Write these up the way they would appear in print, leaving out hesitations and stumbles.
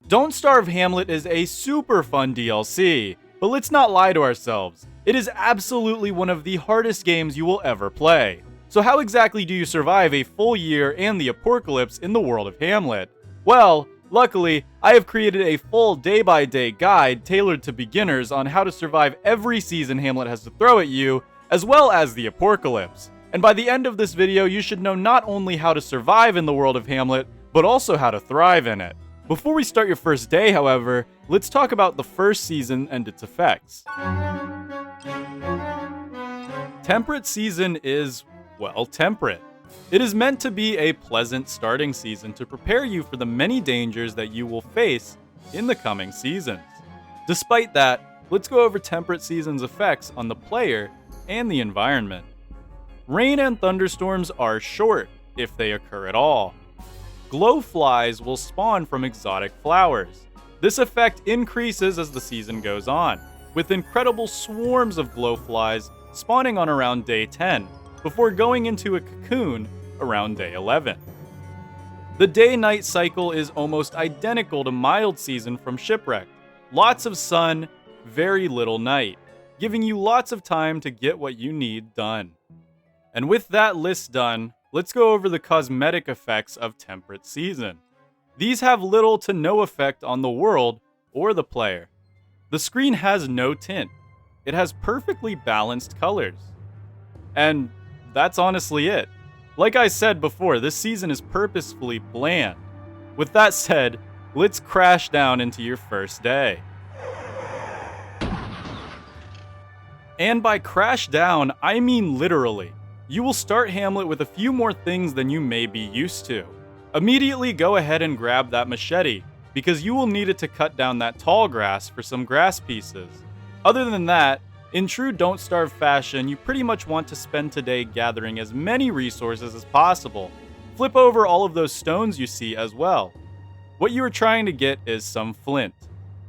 Don't Starve Hamlet is a super fun DLC, but let's not lie to ourselves. It is absolutely one of the hardest games you will ever play. So how exactly do you survive a full year and the Aporkalypse in the world of Hamlet? Well, luckily, I have created a full day-by-day guide tailored to beginners on how to survive every season Hamlet has to throw at you, as well as the Aporkalypse. And by the end of this video, you should know not only how to survive in the world of Hamlet, but also how to thrive in it. Before we start your first day, however, let's talk about the first season and its effects. Temperate season is, well, temperate. It is meant to be a pleasant starting season to prepare you for the many dangers that you will face in the coming seasons. Despite that, let's go over temperate season's effects on the player and the environment. Rain and thunderstorms are short, if they occur at all. Glowflies will spawn from exotic flowers. This effect increases as the season goes on, with incredible swarms of glowflies spawning on around day 10, before going into a cocoon around day 11. The day-night cycle is almost identical to mild season from Shipwreck. Lots of sun, very little night, giving you lots of time to get what you need done. And with that list done, let's go over the cosmetic effects of Temperate Season. These have little to no effect on the world or the player. The screen has no tint. It has perfectly balanced colors. And that's honestly it. Like I said before, this season is purposefully bland. With that said, let's crash down into your first day. And by crash down, I mean literally. You will start Hamlet with a few more things than you may be used to. Immediately go ahead and grab that machete, because you will need it to cut down that tall grass for some grass pieces. Other than that, in true Don't Starve fashion, you pretty much want to spend today gathering as many resources as possible. Flip over all of those stones you see as well. What you are trying to get is some flint.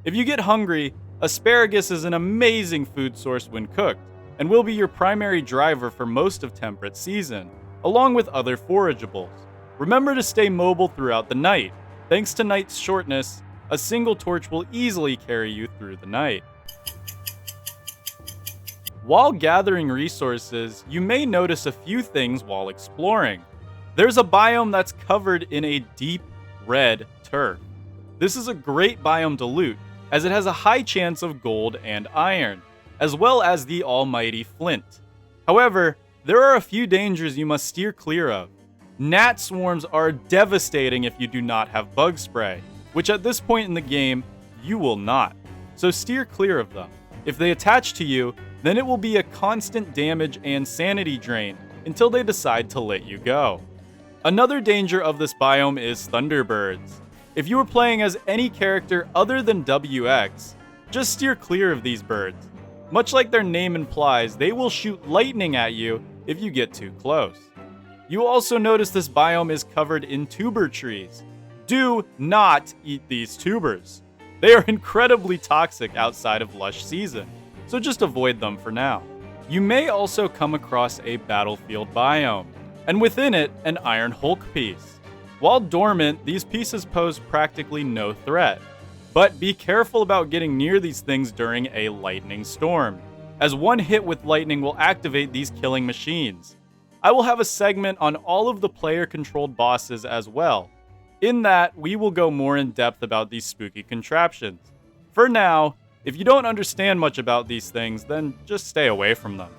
If you get hungry, asparagus is an amazing food source when cooked, and will be your primary driver for most of Temperate Season, along with other forageables. Remember to stay mobile throughout the night. Thanks to night's shortness, a single torch will easily carry you through the night. While gathering resources, you may notice a few things while exploring. There's a biome that's covered in a deep red turf. This is a great biome to loot, as it has a high chance of gold and iron, as well as the almighty flint. However, there are a few dangers you must steer clear of. Gnat swarms are devastating if you do not have bug spray, which at this point in the game, you will not. So steer clear of them. If they attach to you, then it will be a constant damage and sanity drain until they decide to let you go. Another danger of this biome is thunderbirds. If you are playing as any character other than WX, just steer clear of these birds. Much like their name implies, they will shoot lightning at you if you get too close. You will also notice this biome is covered in tuber trees. Do not eat these tubers. They are incredibly toxic outside of Lush season, so just avoid them for now. You may also come across a battlefield biome, and within it, an Iron Hulk piece. While dormant, these pieces pose practically no threat. But be careful about getting near these things during a lightning storm, as one hit with lightning will activate these killing machines. I will have a segment on all of the player-controlled bosses as well. In that, we will go more in depth about these spooky contraptions. For now, if you don't understand much about these things, then just stay away from them.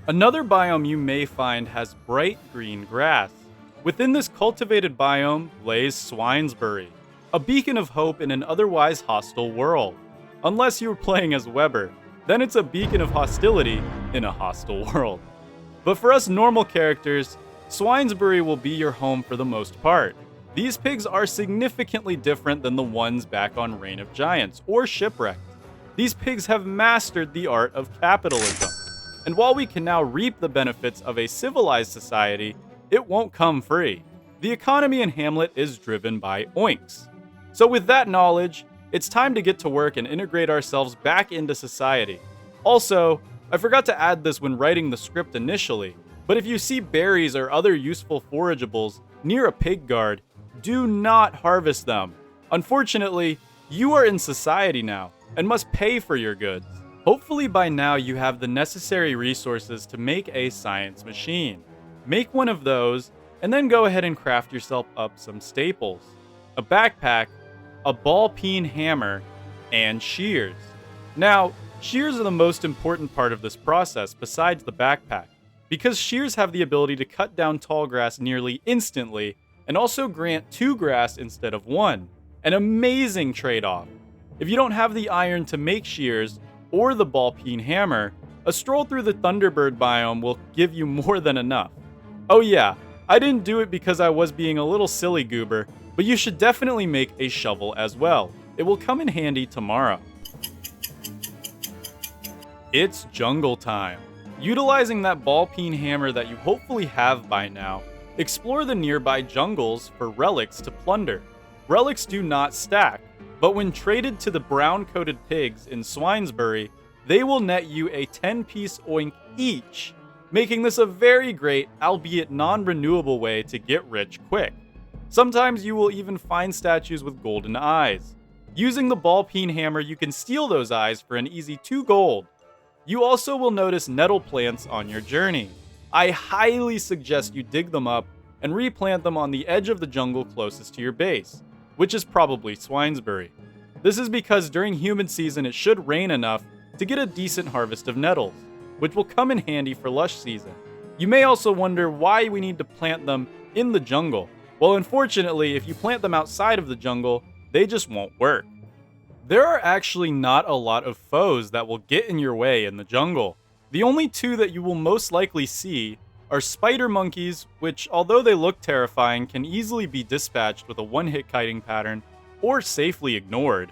Another biome you may find has bright green grass. Within this cultivated biome lays Swinesbury, a beacon of hope in an otherwise hostile world. Unless you were playing as Weber, then it's a beacon of hostility in a hostile world. But for us normal characters, Swinesbury will be your home for the most part. These pigs are significantly different than the ones back on Reign of Giants or Shipwrecked. These pigs have mastered the art of capitalism. And while we can now reap the benefits of a civilized society, it won't come free. The economy in Hamlet is driven by oinks. So with that knowledge, it's time to get to work and integrate ourselves back into society. Also, I forgot to add this when writing the script initially, but if you see berries or other useful forageables near a pig guard, Do not harvest them. Unfortunately, you are in society now and must pay for your goods. Hopefully by now you have the necessary resources to make a science machine. Make one of those, and then go ahead and craft yourself up some staples. A backpack, a ball-peen hammer, and shears. Now, shears are the most important part of this process besides the backpack, because shears have the ability to cut down tall grass nearly instantly and also grant 2 grass instead of 1. An amazing trade-off. If you don't have the iron to make shears or the ball-peen hammer, a stroll through the Thunderbird biome will give you more than enough. Oh yeah, I didn't do it because I was being a little silly goober, but you should definitely make a shovel as well. It will come in handy tomorrow. It's jungle time. Utilizing that ball-peen hammer that you hopefully have by now, explore the nearby jungles for relics to plunder. Relics do not stack, but when traded to the brown-coated pigs in Swinesbury, they will net you a 10-piece oink each, making this a very great, albeit non-renewable way to get rich quick. Sometimes you will even find statues with golden eyes. Using the ball-peen hammer, you can steal those eyes for an easy 2 gold. You also will notice nettle plants on your journey. I highly suggest you dig them up and replant them on the edge of the jungle closest to your base, which is probably Swinesbury. This is because during humid season it should rain enough to get a decent harvest of nettles, which will come in handy for lush season. You may also wonder why we need to plant them in the jungle. Well, unfortunately, if you plant them outside of the jungle, they just won't work. There are actually not a lot of foes that will get in your way in the jungle. The only 2 that you will most likely see are spider monkeys, which, although they look terrifying, can easily be dispatched with a one-hit kiting pattern or safely ignored,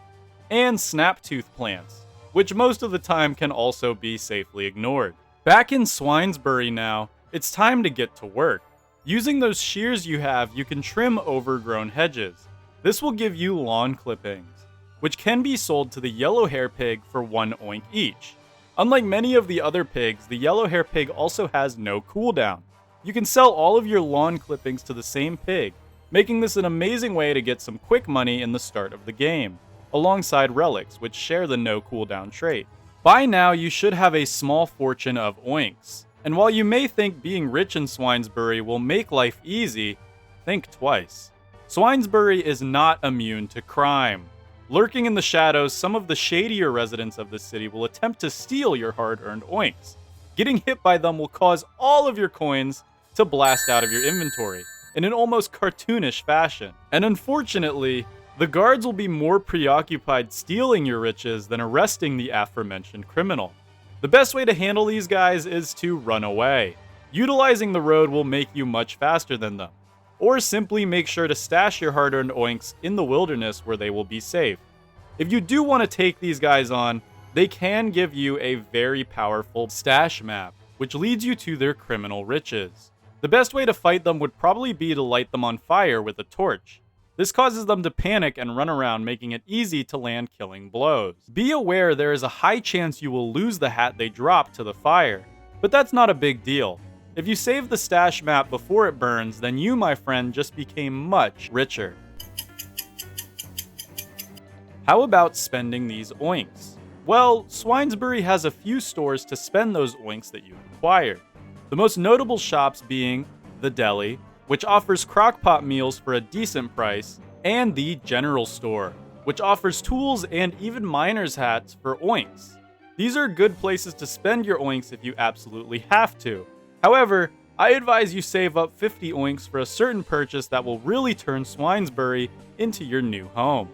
and snap-tooth plants, which most of the time can also be safely ignored. Back in Swinesbury now, it's time to get to work. Using those shears you have, you can trim overgrown hedges. This will give you lawn clippings, which can be sold to the yellow hair pig for 1 oink each. Unlike many of the other pigs, the yellow hair pig also has no cooldown. You can sell all of your lawn clippings to the same pig, making this an amazing way to get some quick money in the start of the game, alongside relics, which share the no cooldown trait. By now, you should have a small fortune of oinks, and while you may think being rich in Swinesbury will make life easy, think twice. Swinesbury is not immune to crime. Lurking in the shadows, some of the shadier residents of the city will attempt to steal your hard-earned oinks. Getting hit by them will cause all of your coins to blast out of your inventory in an almost cartoonish fashion. And unfortunately, the guards will be more preoccupied stealing your riches than arresting the aforementioned criminal. The best way to handle these guys is to run away. Utilizing the road will make you much faster than them. Or simply make sure to stash your hard-earned oinks in the wilderness where they will be safe. If you do want to take these guys on, they can give you a very powerful stash map, which leads you to their criminal riches. The best way to fight them would probably be to light them on fire with a torch. This causes them to panic and run around, making it easy to land killing blows. Be aware there is a high chance you will lose the hat they drop to the fire, but that's not a big deal. If you save the stash map before it burns, then you, my friend, just became much richer. How about spending these oinks? Well, Swinesbury has a few stores to spend those oinks that you acquired. The most notable shops being the Deli, which offers crockpot meals for a decent price, and the General Store, which offers tools and even miner's hats for oinks. These are good places to spend your oinks if you absolutely have to. However, I advise you save up 50 oinks for a certain purchase that will really turn Swinesbury into your new home.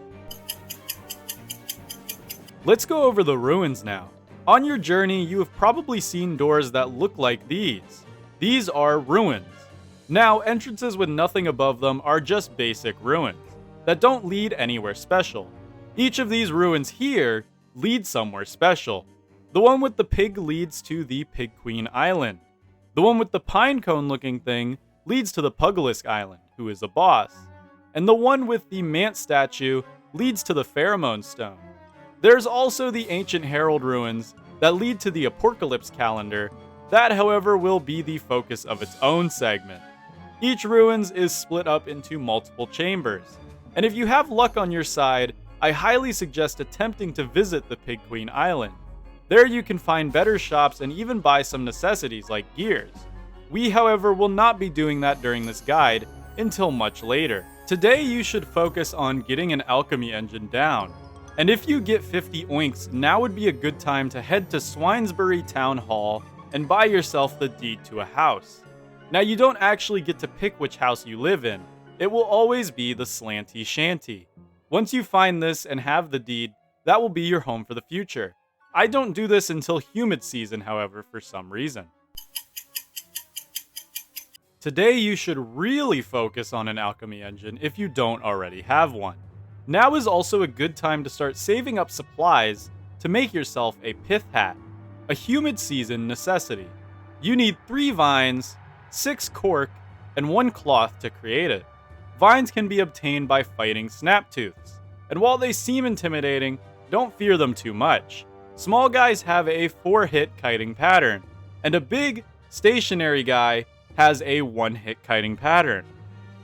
Let's go over the ruins now. On your journey, you have probably seen doors that look like these. These are ruins. Now, entrances with nothing above them are just basic ruins that don't lead anywhere special. Each of these ruins here leads somewhere special. The one with the pig leads to the Pig Queen Island. The one with the pine cone looking thing leads to the Pugalisk Island, who is a boss. And the one with the Mant statue leads to the Pheromone Stone. There's also the Ancient Herald ruins that lead to the Aporkalypse calendar. That, however, will be the focus of its own segment. Each ruins is split up into multiple chambers, and if you have luck on your side, I highly suggest attempting to visit the Pig Queen Island. There you can find better shops and even buy some necessities like gears. We, however, will not be doing that during this guide until much later. Today you should focus on getting an alchemy engine down, and if you get 50 oinks, now would be a good time to head to Swinesbury Town Hall and buy yourself the deed to a house. Now you don't actually get to pick which house you live in, it will always be the Slanty Shanty. Once you find this and have the deed, that will be your home for the future. I don't do this until humid season, however, for some reason. Today you should really focus on an alchemy engine if you don't already have one. Now is also a good time to start saving up supplies to make yourself a pith hat, a humid season necessity. You need 3 vines, 6 cork, and 1 cloth to create it. Vines can be obtained by fighting snaptooths, and while they seem intimidating, don't fear them too much. Small guys have a 4-hit kiting pattern, and a big, stationary guy has a 1-hit kiting pattern.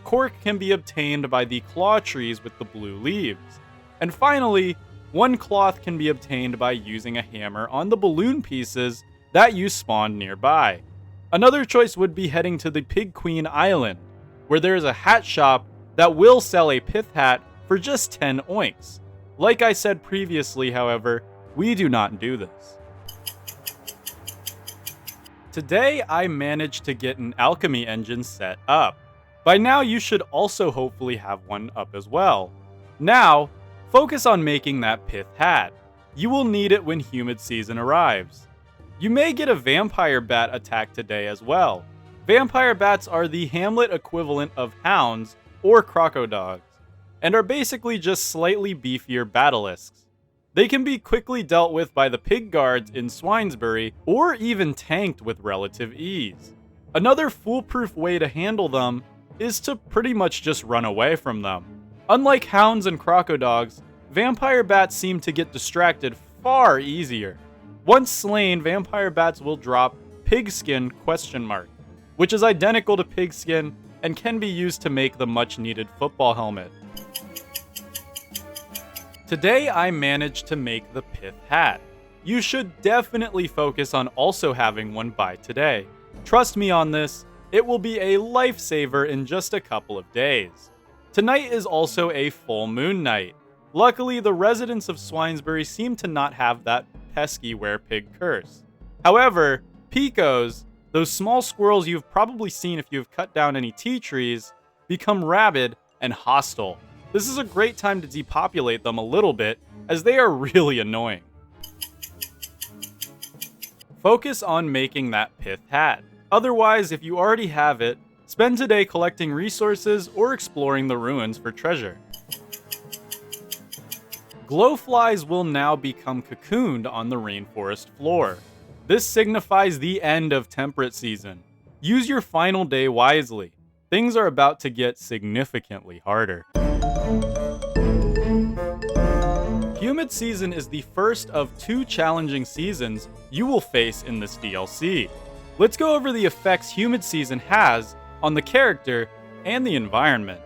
Cork can be obtained by the claw trees with the blue leaves. And finally, 1 cloth can be obtained by using a hammer on the balloon pieces that you spawned nearby. Another choice would be heading to the Pig Queen Island, where there is a hat shop that will sell a pith hat for just 10 oinks. Like I said previously, however, we do not do this. Today I managed to get an alchemy engine set up. By now you should also hopefully have one up as well. Now, focus on making that pith hat. You will need it when humid season arrives. You may get a vampire bat attack today as well. Vampire bats are the Hamlet equivalent of hounds or crocodogs, and are basically just slightly beefier basilisks. They can be quickly dealt with by the pig guards in Swinesbury, or even tanked with relative ease. Another foolproof way to handle them is to pretty much just run away from them. Unlike hounds and crocodogs, vampire bats seem to get distracted far easier. Once slain, vampire bats will drop pigskin ? Which is identical to pigskin and can be used to make the much needed football helmet. Today I managed to make the pith hat. You should definitely focus on also having one by today. Trust me on this, it will be a lifesaver in just a couple of days. Tonight is also a full moon night. Luckily, the residents of Swinesbury seem to not have that pesky werepig curse. However, picos, those small squirrels you've probably seen if you've cut down any tea trees, become rabid and hostile. This is a great time to depopulate them a little bit, as they are really annoying. Focus on making that pith hat. Otherwise, if you already have it, spend today collecting resources or exploring the ruins for treasure. Glowflies will now become cocooned on the rainforest floor. This signifies the end of temperate season. Use your final day wisely. Things are about to get significantly harder. Humid season is the first of 2 challenging seasons you will face in this DLC. Let's go over the effects humid season has on the character and the environment.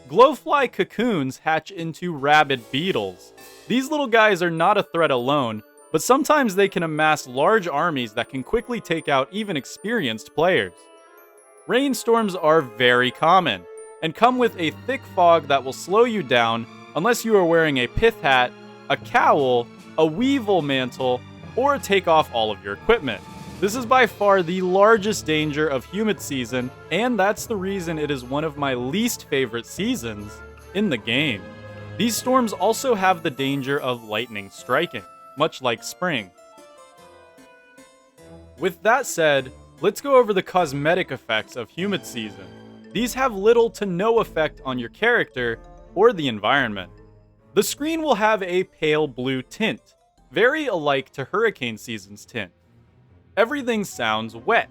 Glowfly cocoons hatch into rabid beetles. These little guys are not a threat alone, but sometimes they can amass large armies that can quickly take out even experienced players. Rainstorms are very common, and come with a thick fog that will slow you down unless you are wearing a pith hat, a cowl, a weevil mantle, or take off all of your equipment. This is by far the largest danger of humid season, and that's the reason it is one of my least favorite seasons in the game. These storms also have the danger of lightning striking, much like spring. With that said, let's go over the cosmetic effects of humid season. These have little to no effect on your character or the environment. The screen will have a pale blue tint, very alike to hurricane season's tint. Everything sounds wet,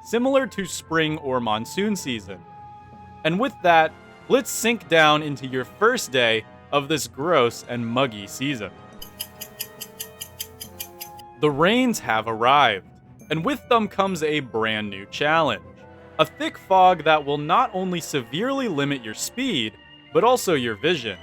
similar to spring or monsoon season. And with that, let's sink down into your first day of this gross and muggy season. The rains have arrived, and with them comes a brand new challenge. A thick fog that will not only severely limit your speed, but also your vision.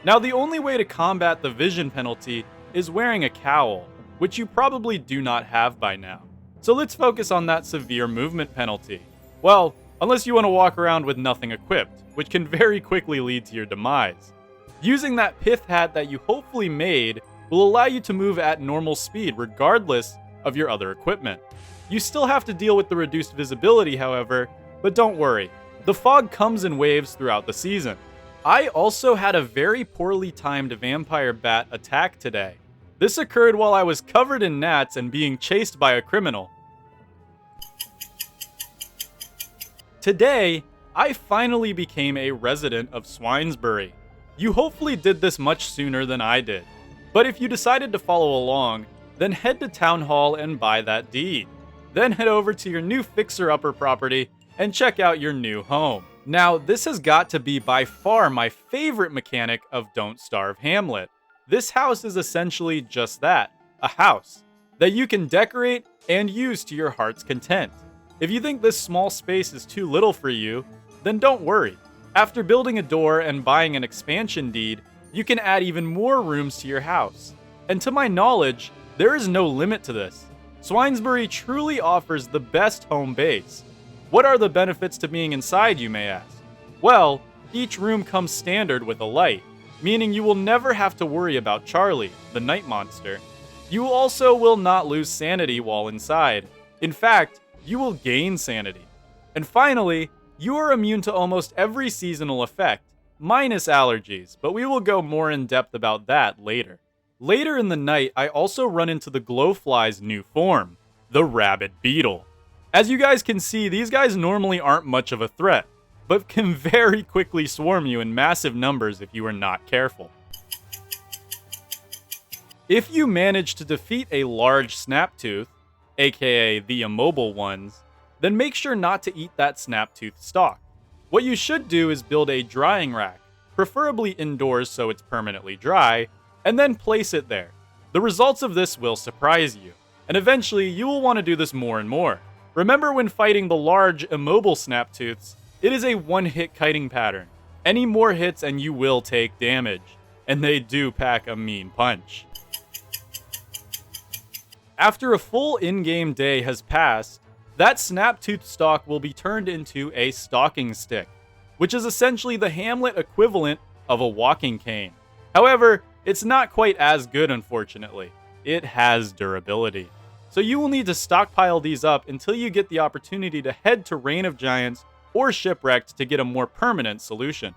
Now, the only way to combat the vision penalty is wearing a cowl, which you probably do not have by now. So let's focus on that severe movement penalty. Well, unless you want to walk around with nothing equipped, which can very quickly lead to your demise. Using that pith hat that you hopefully made will allow you to move at normal speed regardless of your other equipment. You still have to deal with the reduced visibility, however, but don't worry. The fog comes in waves throughout the season. I also had a very poorly timed vampire bat attack today. This occurred while I was covered in gnats and being chased by a criminal. Today, I finally became a resident of Swinesbury. You hopefully did this much sooner than I did. But if you decided to follow along, then head to Town Hall and buy that deed. Then head over to your new fixer-upper property and check out your new home. Now, this has got to be by far my favorite mechanic of Don't Starve Hamlet. This house is essentially just that, a house, that you can decorate and use to your heart's content. If you think this small space is too little for you, then don't worry. After building a door and buying an expansion deed, you can add even more rooms to your house. And to my knowledge, there is no limit to this. Swinesbury truly offers the best home base. What are the benefits to being inside, you may ask? Well, each room comes standard with a light, meaning you will never have to worry about Charlie, the night monster. You also will not lose sanity while inside. In fact, you will gain sanity. And finally, you are immune to almost every seasonal effect, minus allergies, but we will go more in depth about that later. Later in the night, I also run into the glowfly's new form, the rabbit beetle. As you guys can see, these guys normally aren't much of a threat, but can very quickly swarm you in massive numbers if you are not careful. If you manage to defeat a large snaptooth, aka the immobile ones, then make sure not to eat that snaptooth stalk. What you should do is build a drying rack, preferably indoors so it's permanently dry, and then place it there. The results of this will surprise you, and eventually you will want to do this more and more. Remember when fighting the large immobile snaptooths, it is a one-hit kiting pattern. Any more hits and you will take damage, and they do pack a mean punch. After a full in-game day has passed, that snaptooth stalk will be turned into a stalking stick, which is essentially the Hamlet equivalent of a walking cane. However, it's not quite as good, unfortunately. It has durability. So you will need to stockpile these up until you get the opportunity to head to Reign of Giants or Shipwrecked to get a more permanent solution.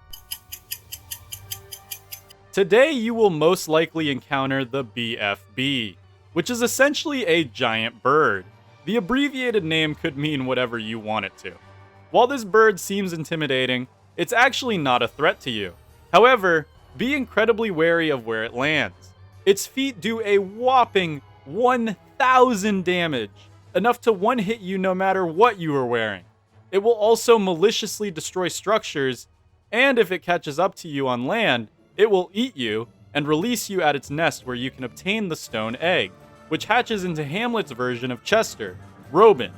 Today you will most likely encounter the BFB, which is essentially a giant bird. The abbreviated name could mean whatever you want it to. While this bird seems intimidating, it's actually not a threat to you. However, be incredibly wary of where it lands. Its feet do a whopping 1,000 damage, enough to one-hit you no matter what you are wearing. It will also maliciously destroy structures, and if it catches up to you on land, it will eat you and release you at its nest where you can obtain the stone egg, which hatches into Hamlet's version of Chester, Robin,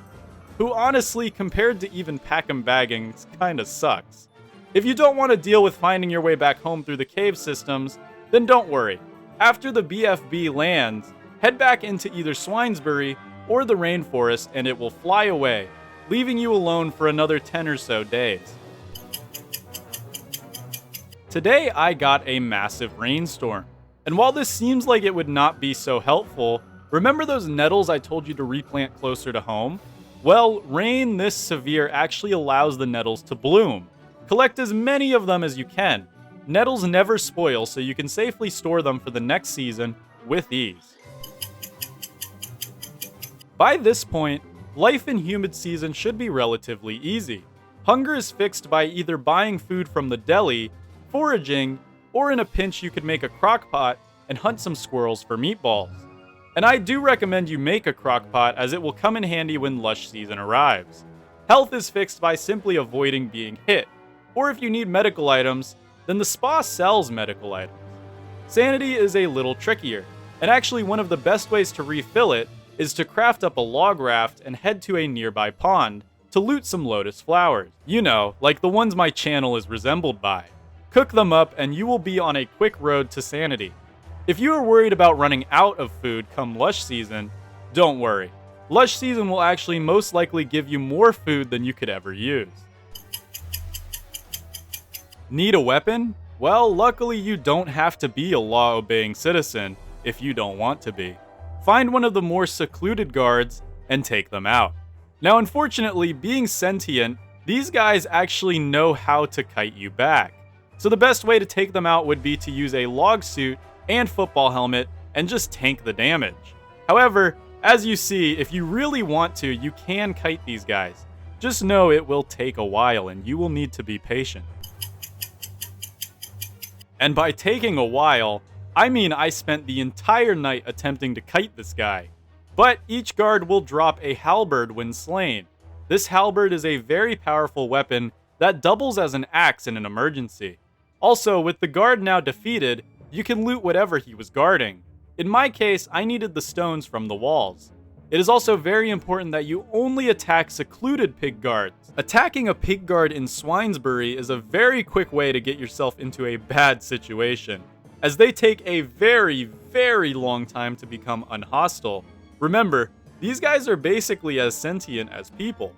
who honestly, compared to even Pack-em-bagging, kinda sucks. If you don't want to deal with finding your way back home through the cave systems, then don't worry. After the BFB lands, head back into either Swinesbury or the rainforest and it will fly away, leaving you alone for another 10 or so days. Today I got a massive rainstorm, and while this seems like it would not be so helpful, remember those nettles I told you to replant closer to home? Well, rain this severe actually allows the nettles to bloom. Collect as many of them as you can. Nettles never spoil, so you can safely store them for the next season with ease. By this point, life in humid season should be relatively easy. Hunger is fixed by either buying food from the deli, foraging, or in a pinch you could make a crock pot and hunt some squirrels for meatballs. And I do recommend you make a crock pot as it will come in handy when lush season arrives. Health is fixed by simply avoiding being hit, or if you need medical items, then the spa sells medical items. Sanity is a little trickier, and actually one of the best ways to refill it is to craft up a log raft and head to a nearby pond to loot some lotus flowers. You know, like the ones my channel is resembled by. Cook them up and you will be on a quick road to sanity. If you are worried about running out of food come Lush season, don't worry. Lush season will actually most likely give you more food than you could ever use. Need a weapon? Well, luckily you don't have to be a law-obeying citizen if you don't want to be. Find one of the more secluded guards and take them out. Now, unfortunately, being sentient, these guys actually know how to kite you back. So the best way to take them out would be to use a log suit and football helmet and just tank the damage. However, as you see, if you really want to, you can kite these guys. Just know it will take a while and you will need to be patient. And by taking a while, I mean I spent the entire night attempting to kite this guy. But each guard will drop a halberd when slain. This halberd is a very powerful weapon that doubles as an axe in an emergency. Also, with the guard now defeated, you can loot whatever he was guarding. In my case, I needed the stones from the walls. It is also very important that you only attack secluded pig guards. Attacking a pig guard in Swinesbury is a very quick way to get yourself into a bad situation, as they take a very, very long time to become unhostile. Remember, these guys are basically as sentient as people.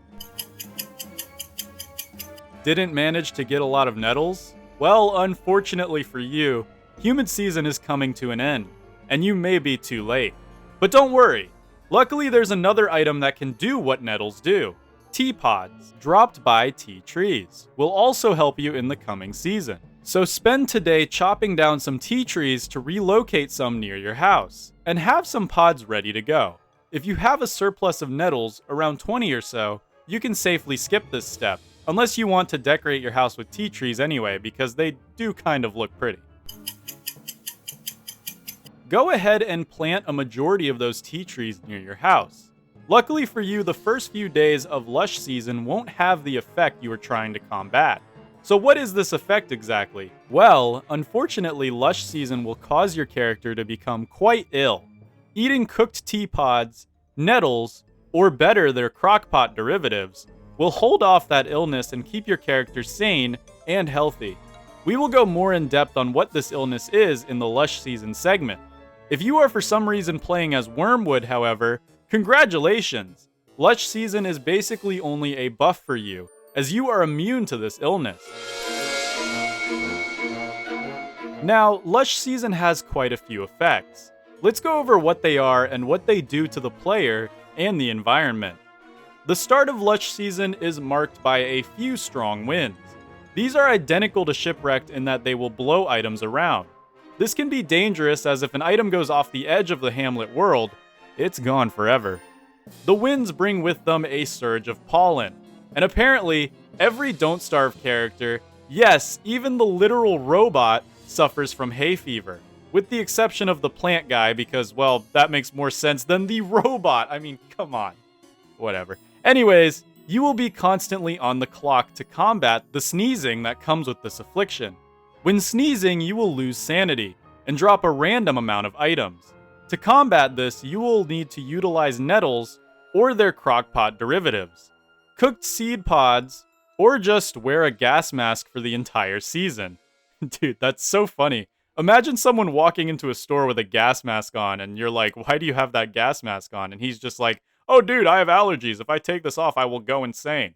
Didn't manage to get a lot of nettles? Well, unfortunately for you, humid season is coming to an end, and you may be too late. But don't worry. Luckily, there's another item that can do what nettles do. Tea pods, dropped by tea trees, will also help you in the coming season. So spend today chopping down some tea trees to relocate some near your house, and have some pods ready to go. If you have a surplus of nettles, around 20 or so, you can safely skip this step, unless you want to decorate your house with tea trees anyway, because they do kind of look pretty. Go ahead and plant a majority of those tea trees near your house. Luckily for you, the first few days of Lush season won't have the effect you are trying to combat. So what is this effect exactly? Well, unfortunately, Lush season will cause your character to become quite ill. Eating cooked tea pods, nettles, or better, their crockpot derivatives, will hold off that illness and keep your character sane and healthy. We will go more in depth on what this illness is in the Lush season segment. If you are for some reason playing as Wormwood, however, congratulations! Lush season is basically only a buff for you, as you are immune to this illness. Now, Lush season has quite a few effects. Let's go over what they are and what they do to the player and the environment. The start of Lush season is marked by a few strong winds. These are identical to Shipwrecked in that they will blow items around. This can be dangerous, as if an item goes off the edge of the Hamlet world, it's gone forever. The winds bring with them a surge of pollen, and apparently, every Don't Starve character, yes, even the literal robot, suffers from hay fever. With the exception of the plant guy, because, well, that makes more sense than the robot. I mean, come on. Whatever. Anyways, you will be constantly on the clock to combat the sneezing that comes with this affliction. When sneezing, you will lose sanity, and drop a random amount of items. To combat this, you will need to utilize nettles, or their crockpot derivatives, cooked seed pods, or just wear a gas mask for the entire season. Dude, that's so funny. Imagine someone walking into a store with a gas mask on, and you're like, why do you have that gas mask on? And he's just like, oh dude, I have allergies. If I take this off, I will go insane.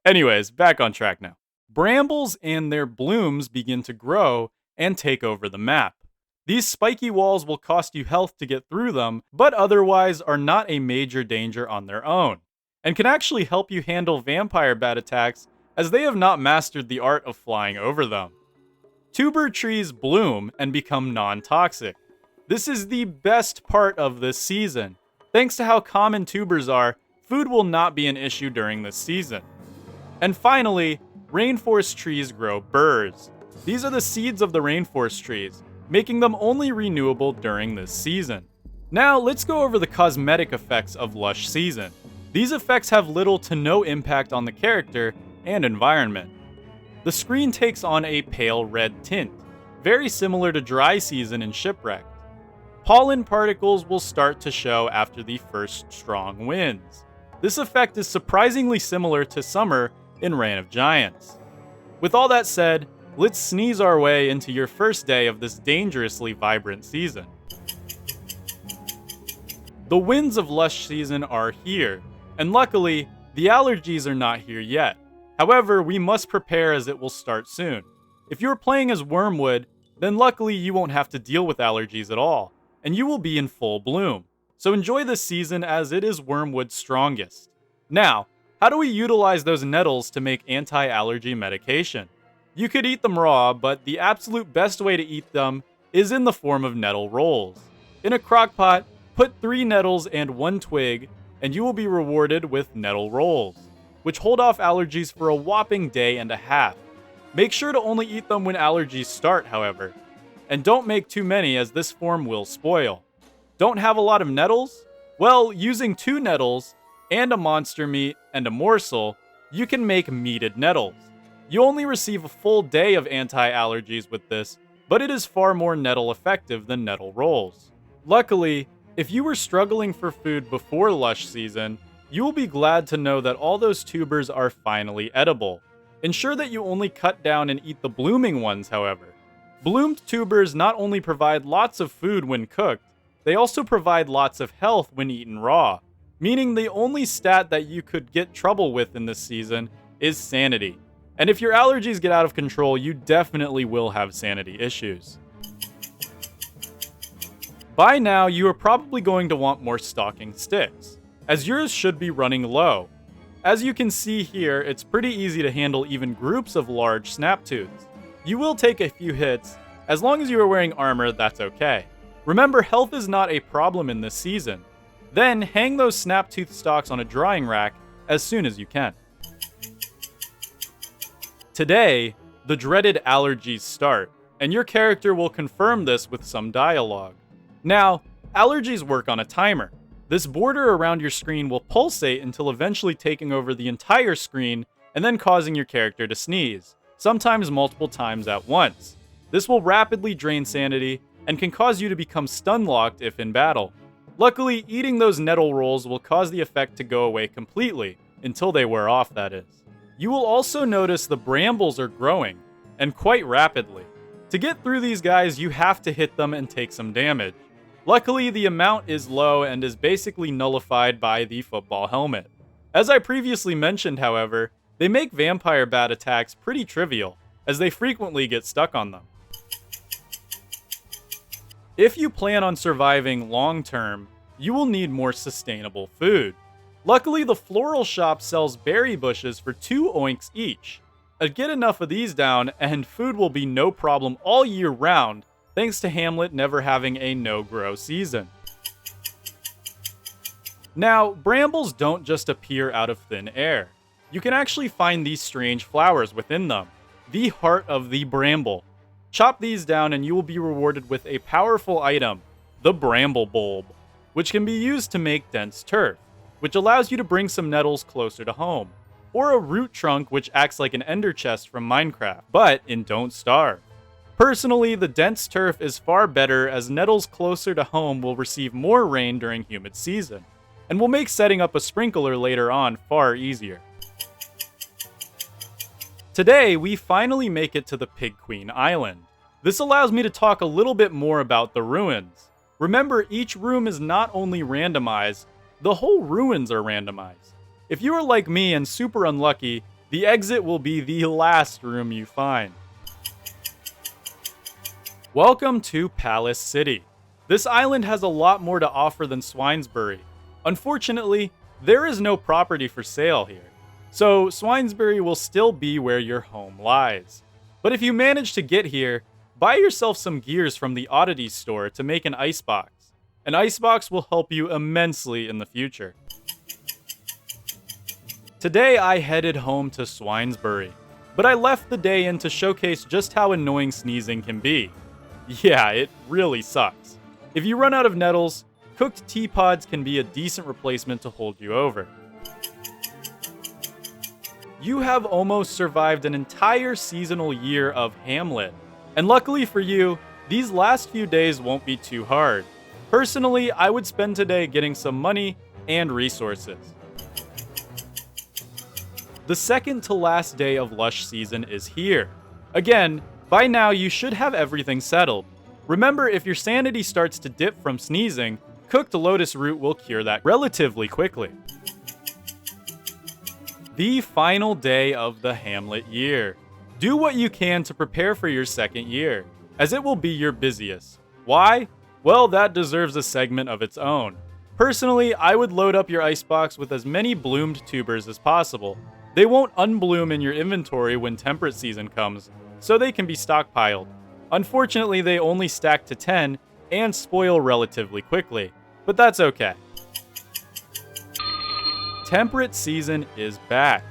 Anyways, back on track now. Brambles and their blooms begin to grow and take over the map. These spiky walls will cost you health to get through them, but otherwise are not a major danger on their own, and can actually help you handle vampire bat attacks, as they have not mastered the art of flying over them. Tuber trees bloom and become non-toxic. This is the best part of this season. Thanks to how common tubers are, food will not be an issue during this season. And finally, rainforest trees grow burrs. These are the seeds of the rainforest trees, making them only renewable during this season. Now, let's go over the cosmetic effects of Lush season. These effects have little to no impact on the character and environment. The screen takes on a pale red tint, very similar to dry season in Shipwrecked. Pollen particles will start to show after the first strong winds. This effect is surprisingly similar to summer in Reign of Giants. With all that said, let's sneeze our way into your first day of this dangerously vibrant season. The winds of Lush season are here, and luckily, the allergies are not here yet. However, we must prepare as it will start soon. If you're playing as Wormwood, then luckily you won't have to deal with allergies at all, and you will be in full bloom. So enjoy this season as it is Wormwood's strongest. Now, how do we utilize those nettles to make anti-allergy medication? You could eat them raw, but the absolute best way to eat them is in the form of nettle rolls. In a crock pot, put 3 nettles and 1 twig, and you will be rewarded with nettle rolls, which hold off allergies for a whopping day and a half. Make sure to only eat them when allergies start, however. And don't make too many as this form will spoil. Don't have a lot of nettles? Well, using 2 nettles, and a monster meat, and a morsel, you can make meated nettles. You only receive a full day of anti-allergies with this, but it is far more nettle effective than nettle rolls. Luckily, if you were struggling for food before Lush season, you will be glad to know that all those tubers are finally edible. Ensure that you only cut down and eat the blooming ones, however. Bloomed tubers not only provide lots of food when cooked, they also provide lots of health when eaten raw, meaning the only stat that you could get trouble with in this season is sanity. And if your allergies get out of control, you definitely will have sanity issues. By now, you are probably going to want more stocking sticks, as yours should be running low. As you can see here, it's pretty easy to handle even groups of large snaptooths. You will take a few hits, as long as you are wearing armor, that's okay. Remember, health is not a problem in this season. Then hang those snaptooth stocks on a drying rack as soon as you can. Today, the dreaded allergies start, and your character will confirm this with some dialogue. Now, allergies work on a timer. This border around your screen will pulsate until eventually taking over the entire screen and then causing your character to sneeze, sometimes multiple times at once. This will rapidly drain sanity and can cause you to become stun-locked if in battle. Luckily, eating those nettle rolls will cause the effect to go away completely, until they wear off, that is. You will also notice the brambles are growing, and quite rapidly. To get through these guys, you have to hit them and take some damage. Luckily, the amount is low and is basically nullified by the football helmet. As I previously mentioned, however, they make vampire bat attacks pretty trivial, as they frequently get stuck on them. If you plan on surviving long term, you will need more sustainable food. Luckily, the floral shop sells berry bushes for 2 oinks each. Get enough of these down, and food will be no problem all year round, thanks to Hamlet never having a no-grow season. Now, brambles don't just appear out of thin air. You can actually find these strange flowers within them, the heart of the bramble. Chop these down and you will be rewarded with a powerful item, the bramble bulb, which can be used to make dense turf, which allows you to bring some nettles closer to home, or a root trunk which acts like an ender chest from Minecraft, but in Don't Starve. Personally, the dense turf is far better as nettles closer to home will receive more rain during humid season, and will make setting up a sprinkler later on far easier. Today, we finally make it to the Pig Queen Island. This allows me to talk a little bit more about the ruins. Remember, each room is not only randomized, the whole ruins are randomized. If you are like me and super unlucky, the exit will be the last room you find. Welcome to Palace City. This island has a lot more to offer than Swinesbury. Unfortunately, there is no property for sale here, so Swinesbury will still be where your home lies. But if you manage to get here, buy yourself some gears from the oddities store to make an icebox. An icebox will help you immensely in the future. Today I headed home to Swinesbury, but I left the day in to showcase just how annoying sneezing can be. Yeah, it really sucks. If you run out of nettles, cooked tea pods can be a decent replacement to hold you over. You have almost survived an entire seasonal year of Hamlet, and luckily for you, these last few days won't be too hard. Personally, I would spend today getting some money and resources. The second to last day of Lush season is here. Again, by now you should have everything settled. Remember, if your sanity starts to dip from sneezing, cooked lotus root will cure that relatively quickly. The final day of the Hamlet year. Do what you can to prepare for your second year, as it will be your busiest. Why? Well, that deserves a segment of its own. Personally, I would load up your icebox with as many bloomed tubers as possible. They won't unbloom in your inventory when temperate season comes, so they can be stockpiled. Unfortunately, they only stack to 10 and spoil relatively quickly, but that's okay. Temperate season is back.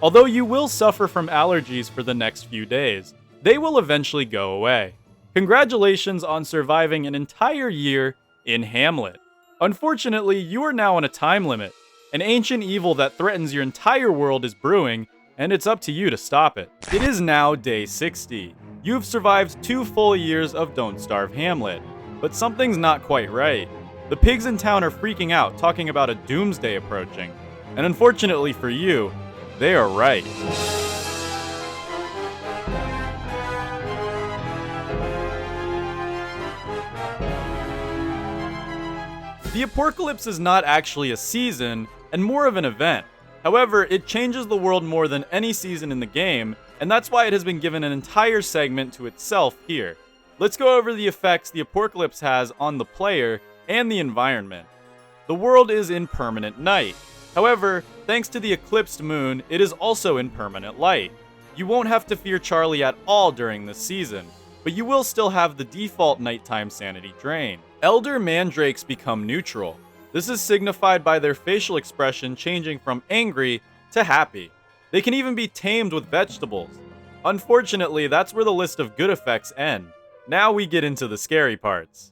Although you will suffer from allergies for the next few days, they will eventually go away. Congratulations on surviving an entire year in Hamlet. Unfortunately, you are now on a time limit. An ancient evil that threatens your entire world is brewing, and it's up to you to stop it. It is now day 60. You've survived 2 full years of Don't Starve Hamlet, but something's not quite right. The pigs in town are freaking out, talking about a doomsday approaching. And unfortunately for you, they are right. The Aporkalypse is not actually a season, and more of an event. However, it changes the world more than any season in the game, and that's why it has been given an entire segment to itself here. Let's go over the effects the Aporkalypse has on the player and the environment. The world is in permanent night. However, thanks to the eclipsed moon, it is also in permanent light. You won't have to fear Charlie at all during this season, but you will still have the default nighttime sanity drain. Elder mandrakes become neutral. This is signified by their facial expression changing from angry to happy. They can even be tamed with vegetables. Unfortunately, that's where the list of good effects end. Now we get into the scary parts.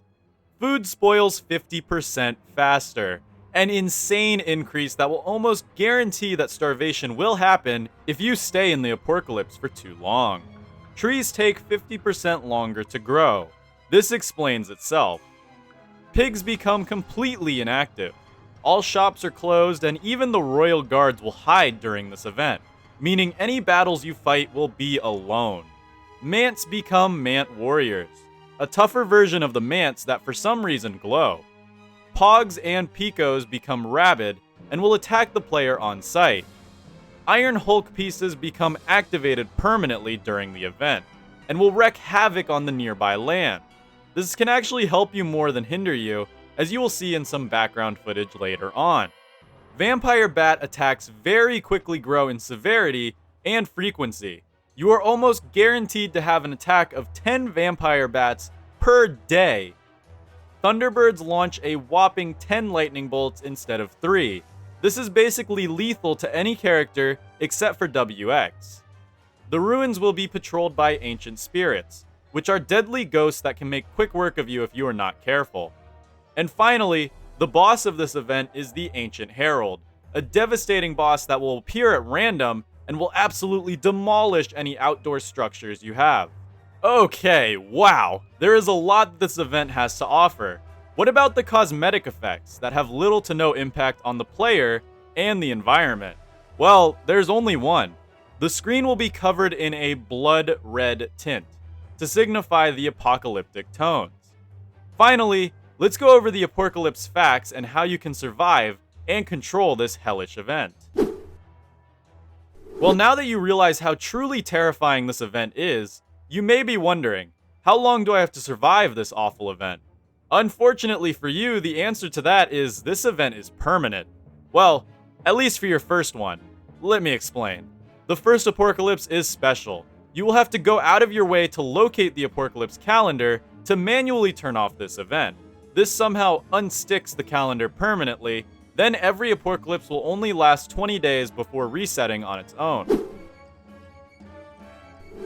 Food spoils 50% faster. An insane increase that will almost guarantee that starvation will happen if you stay in the Aporkalypse for too long. Trees take 50% longer to grow. This explains itself. Pigs become completely inactive. All shops are closed, and even the royal guards will hide during this event, meaning any battles you fight will be alone. Mants become Mant warriors, a tougher version of the Mants that for some reason glow. Pogs and Picos become rabid and will attack the player on sight. Iron Hulk pieces become activated permanently during the event, and will wreak havoc on the nearby land. This can actually help you more than hinder you, as you will see in some background footage later on. Vampire Bat attacks very quickly grow in severity and frequency. You are almost guaranteed to have an attack of 10 Vampire Bats per day. Thunderbirds launch a whopping 10 lightning bolts instead of 3. This is basically lethal to any character except for WX. The ruins will be patrolled by ancient spirits, which are deadly ghosts that can make quick work of you if you are not careful. And finally, the boss of this event is the Ancient Herald, a devastating boss that will appear at random and will absolutely demolish any outdoor structures you have. Okay, wow, there is a lot this event has to offer. What about the cosmetic effects that have little to no impact on the player and the environment? Well, there's only one. The screen will be covered in a blood red tint to signify the apocalyptic tones. Finally, let's go over the Aporkalypse facts and how you can survive and control this hellish event. Well, now that you realize how truly terrifying this event is, you may be wondering, how long do I have to survive this awful event? Unfortunately for you, the answer to that is this event is permanent. Well, at least for your first one. Let me explain. The first Aporkalypse is special. You will have to go out of your way to locate the Aporkalypse calendar to manually turn off this event. This somehow unsticks the calendar permanently, then every Aporkalypse will only last 20 days before resetting on its own.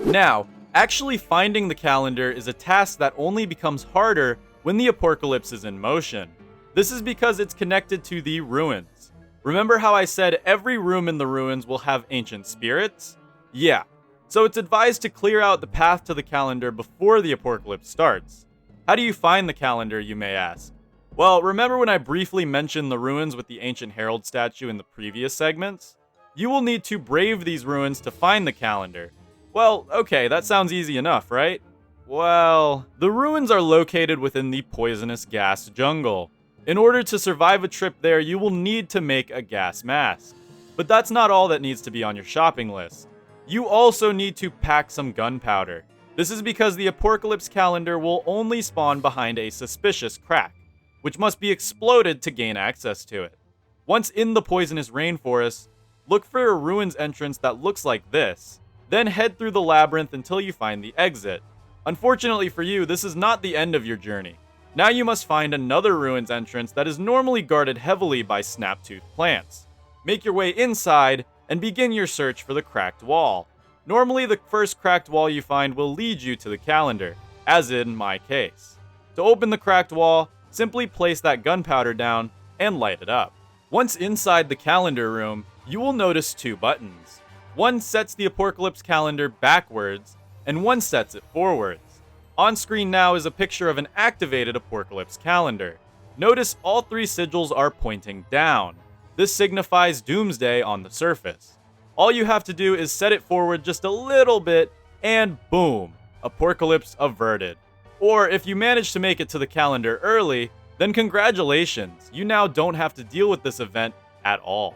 Now, actually finding the calendar is a task that only becomes harder when the Aporkalypse is in motion. This is because it's connected to the ruins. Remember how I said every room in the ruins will have ancient spirits? Yeah, so it's advised to clear out the path to the calendar before the Aporkalypse starts. How do you find the calendar, you may ask? Well, remember when I briefly mentioned the ruins with the Ancient Herald statue in the previous segments? You will need to brave these ruins to find the calendar. Well, okay, that sounds easy enough, right? Well, the ruins are located within the poisonous gas jungle. In order to survive a trip there, you will need to make a gas mask. But that's not all that needs to be on your shopping list. You also need to pack some gunpowder. This is because the Aporkalypse calendar will only spawn behind a suspicious crack, which must be exploded to gain access to it. Once in the poisonous rainforest, look for a ruins entrance that looks like this, then head through the labyrinth until you find the exit. Unfortunately for you, this is not the end of your journey. Now you must find another ruins entrance that is normally guarded heavily by snap-toothed plants. Make your way inside and begin your search for the cracked wall. Normally the first cracked wall you find will lead you to the calendar, as in my case. To open the cracked wall, simply place that gunpowder down and light it up. Once inside the calendar room, you will notice two buttons. One sets the Aporkalypse calendar backwards, and one sets it forwards. On screen now is a picture of an activated Aporkalypse calendar. Notice all three sigils are pointing down. This signifies doomsday on the surface. All you have to do is set it forward just a little bit, and boom, Aporkalypse averted. Or if you manage to make it to the calendar early, then congratulations, you now don't have to deal with this event at all.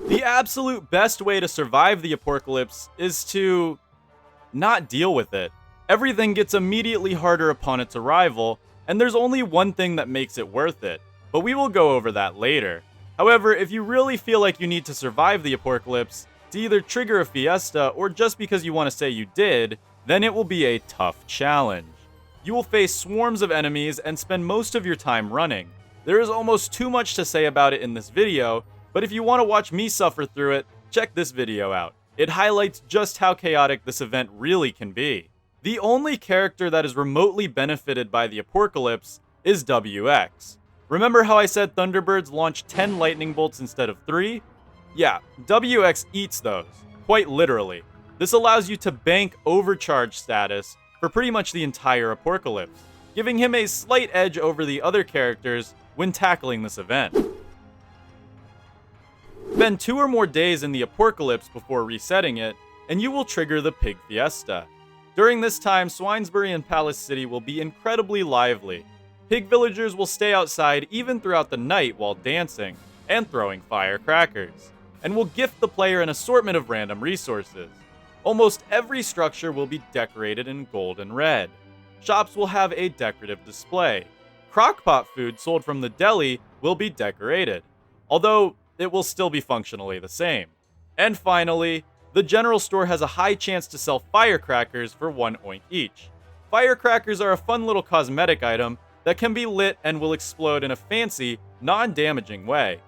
The absolute best way to survive the Aporkalypse is to not deal with it. Everything gets immediately harder upon its arrival, and there's only one thing that makes it worth it, but we will go over that later. However, if you really feel like you need to survive the Aporkalypse, to either trigger a fiesta or just because you want to say you did, then it will be a tough challenge. You will face swarms of enemies and spend most of your time running. There is almost too much to say about it in this video, but if you want to watch me suffer through it, check this video out. It highlights just how chaotic this event really can be. The only character that is remotely benefited by the Aporkalypse is WX. Remember how I said Thunderbirds launch 10 lightning bolts instead of 3? Yeah, WX eats those, quite literally. This allows you to bank overcharge status for pretty much the entire Aporkalypse, giving him a slight edge over the other characters when tackling this event. Spend 2 or more days in the Aporkalypse before resetting it, and you will trigger the Pig Fiesta. During this time, Swinesbury and Palace City will be incredibly lively. Pig villagers will stay outside even throughout the night while dancing and throwing firecrackers, and will gift the player an assortment of random resources. Almost every structure will be decorated in gold and red. Shops will have a decorative display. Crockpot food sold from the deli will be decorated, although it will still be functionally the same. And finally, the general store has a high chance to sell firecrackers for 1 oink each. Firecrackers are a fun little cosmetic item that can be lit and will explode in a fancy, non-damaging way.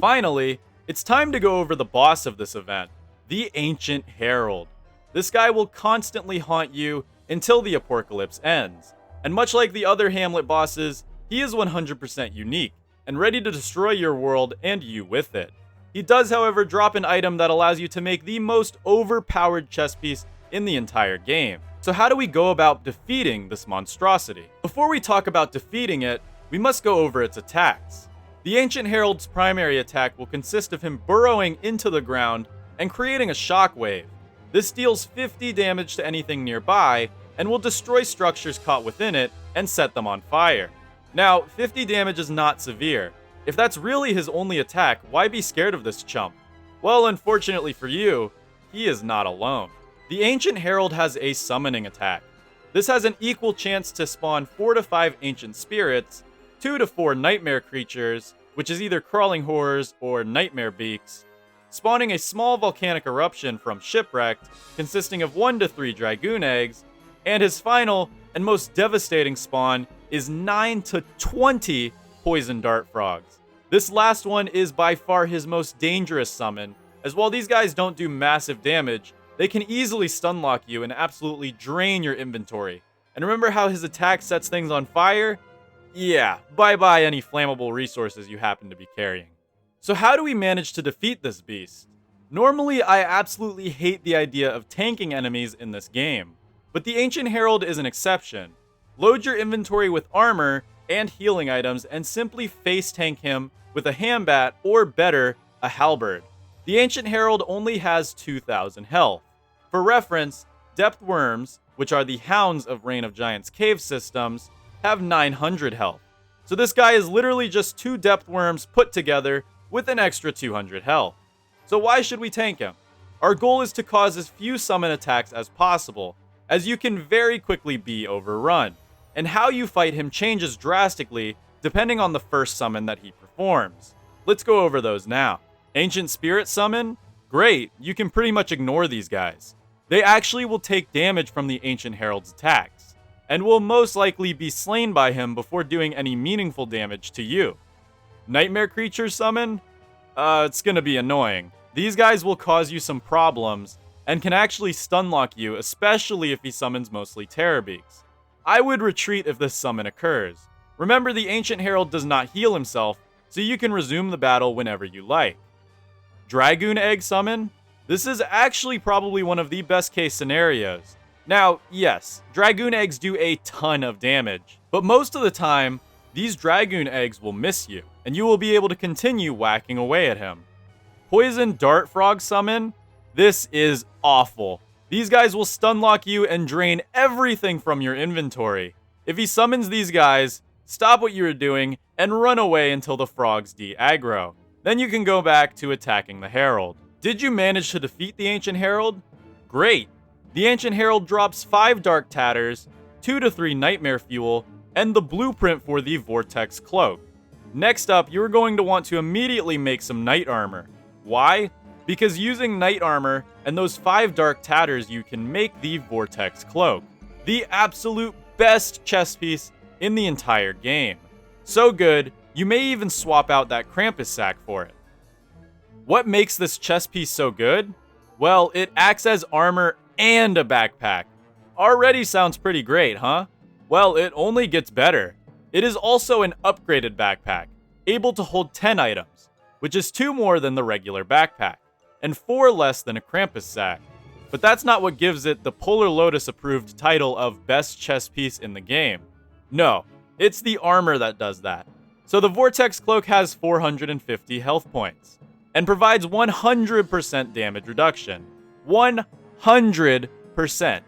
Finally, it's time to go over the boss of this event, the Ancient Herald. This guy will constantly haunt you until the Aporkalypse ends, and much like the other Hamlet bosses, he is 100% unique, and ready to destroy your world and you with it. He does, however, drop an item that allows you to make the most overpowered chess piece in the entire game. So how do we go about defeating this monstrosity? Before we talk about defeating it, we must go over its attacks. The Ancient Herald's primary attack will consist of him burrowing into the ground and creating a shockwave. This deals 50 damage to anything nearby and will destroy structures caught within it and set them on fire. Now, 50 damage is not severe. If that's really his only attack, why be scared of this chump? Well, unfortunately for you, he is not alone. The Ancient Herald has a summoning attack. This has an equal chance to spawn 4 to 5 ancient spirits, 2 to 4 nightmare creatures, which is either crawling horrors or nightmare beaks, spawning a small volcanic eruption from Shipwrecked, consisting of 1 to 3 dragoon eggs, and his final and most devastating spawn is 9 to 20 poison dart frogs. This last one is by far his most dangerous summon, as while these guys don't do massive damage, they can easily stunlock you and absolutely drain your inventory. And remember how his attack sets things on fire? Yeah, bye-bye any flammable resources you happen to be carrying. So how do we manage to defeat this beast? Normally, I absolutely hate the idea of tanking enemies in this game, but the Ancient Herald is an exception. Load your inventory with armor and healing items and simply face tank him with a handbat or better, a halberd. The Ancient Herald only has 2,000 health. For reference, Depth Worms, which are the Hounds of Reign of Giants cave systems, have 900 health. So this guy is literally just 2 Depth Worms put together with an extra 200 health. So why should we tank him? Our goal is to cause as few summon attacks as possible, as you can very quickly be overrun, and how you fight him changes drastically depending on the first summon that he performs. Let's go over those now. Ancient Spirit Summon? Great, you can pretty much ignore these guys. They actually will take damage from the Ancient Herald's attacks, and will most likely be slain by him before doing any meaningful damage to you. Nightmare Creature Summon? It's gonna be annoying. These guys will cause you some problems, and can actually stunlock you, especially if he summons mostly Terrorbeaks. I would retreat if this summon occurs. Remember, the Ancient Herald does not heal himself, so you can resume the battle whenever you like. Dragoon Egg Summon? This is actually probably one of the best case scenarios. Now, yes, Dragoon Eggs do a ton of damage, but most of the time, these Dragoon Eggs will miss you, and you will be able to continue whacking away at him. Poison Dart Frog Summon? This is awful. These guys will stunlock you and drain everything from your inventory. If he summons these guys, stop what you are doing and run away until the frogs de-aggro. Then you can go back to attacking the Herald. Did you manage to defeat the Ancient Herald? Great! The Ancient Herald drops 5 Dark Tatters, 2 to 3 Nightmare Fuel, and the blueprint for the Vortex Cloak. Next up, you're going to want to immediately make some Knight Armor. Why? Because using Knight Armor and those 5 Dark Tatters, you can make the Vortex Cloak. The absolute best chest piece in the entire game. So good, you may even swap out that Krampus sack for it. What makes this chest piece so good? Well, it acts as armor and a backpack. Already sounds pretty great, huh? Well, it only gets better. It is also an upgraded backpack, able to hold 10 items, which is 2 more than the regular backpack, and 4 less than a Krampus sack. But that's not what gives it the Polarlotus approved title of best chest piece in the game. No, it's the armor that does that. So the Vortex Cloak has 450 health points, and provides 100% damage reduction. 100%.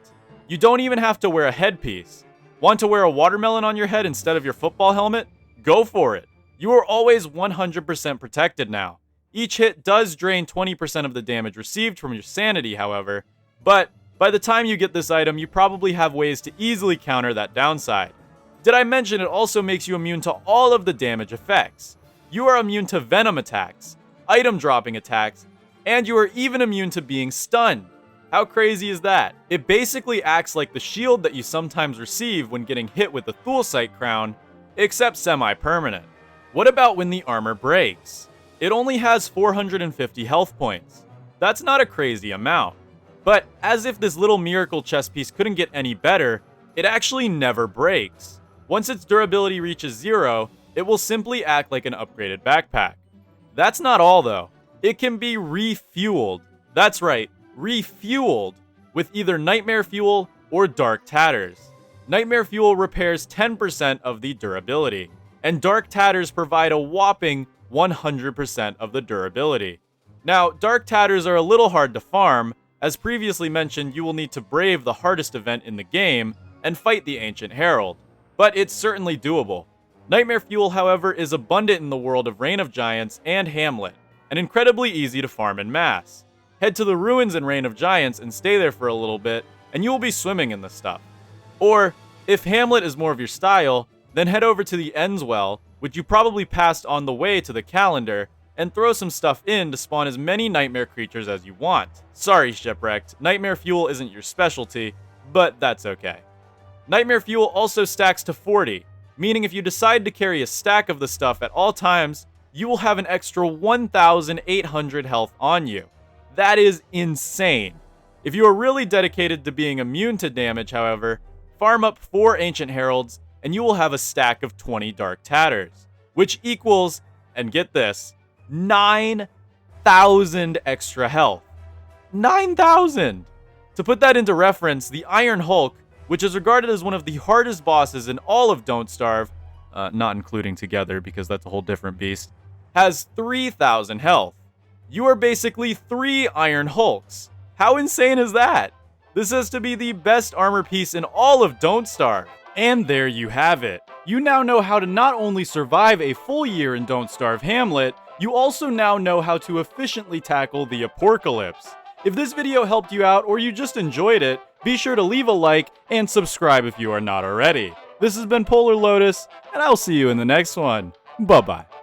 You don't even have to wear a headpiece. Want to wear a watermelon on your head instead of your football helmet? Go for it. You are always 100% protected now. Each hit does drain 20% of the damage received from your sanity, however, but by the time you get this item, you probably have ways to easily counter that downside. Did I mention it also makes you immune to all of the damage effects? You are immune to venom attacks, item dropping attacks, and you are even immune to being stunned. How crazy is that? It basically acts like the shield that you sometimes receive when getting hit with the Thulsite Crown, except semi-permanent. What about when the armor breaks? It only has 450 health points. That's not a crazy amount. But as if this little miracle chest piece couldn't get any better, it actually never breaks. Once its durability reaches 0, it will simply act like an upgraded backpack. That's not all though. It can be refueled. That's right, refueled with either Nightmare Fuel or Dark Tatters. Nightmare Fuel repairs 10% of the durability, and Dark Tatters provide a whopping 100% of the durability. Now, Dark Tatters are a little hard to farm. As previously mentioned, you will need to brave the hardest event in the game and fight the Ancient Herald, but it's certainly doable. Nightmare Fuel, however, is abundant in the world of Reign of Giants and Hamlet, and incredibly easy to farm en masse. Head to the ruins in Reign of Giants and stay there for a little bit, and you will be swimming in this stuff. Or, if Hamlet is more of your style, then head over to the Endswell, which you probably passed on the way to the calendar, and throw some stuff in to spawn as many nightmare creatures as you want. Sorry, Shipwrecked, Nightmare Fuel isn't your specialty, but that's okay. Nightmare Fuel also stacks to 40, meaning if you decide to carry a stack of the stuff at all times, you will have an extra 1,800 health on you. That is insane. If you are really dedicated to being immune to damage, however, farm up 4 Ancient Heralds, and you will have a stack of 20 Dark Tatters, which equals, and get this, 9,000 extra health. 9,000! To put that into reference, the Iron Hulk, which is regarded as one of the hardest bosses in all of Don't Starve, not including together because that's a whole different beast, has 3,000 health. You are basically 3 Iron Hulks. How insane is that? This has to be the best armor piece in all of Don't Starve. And there you have it. You now know how to not only survive a full year in Don't Starve Hamlet, you also now know how to efficiently tackle the Aporkalypse. If this video helped you out or you just enjoyed it, be sure to leave a like and subscribe if you are not already. This has been Polarlotus, and I'll see you in the next one. Bye-bye.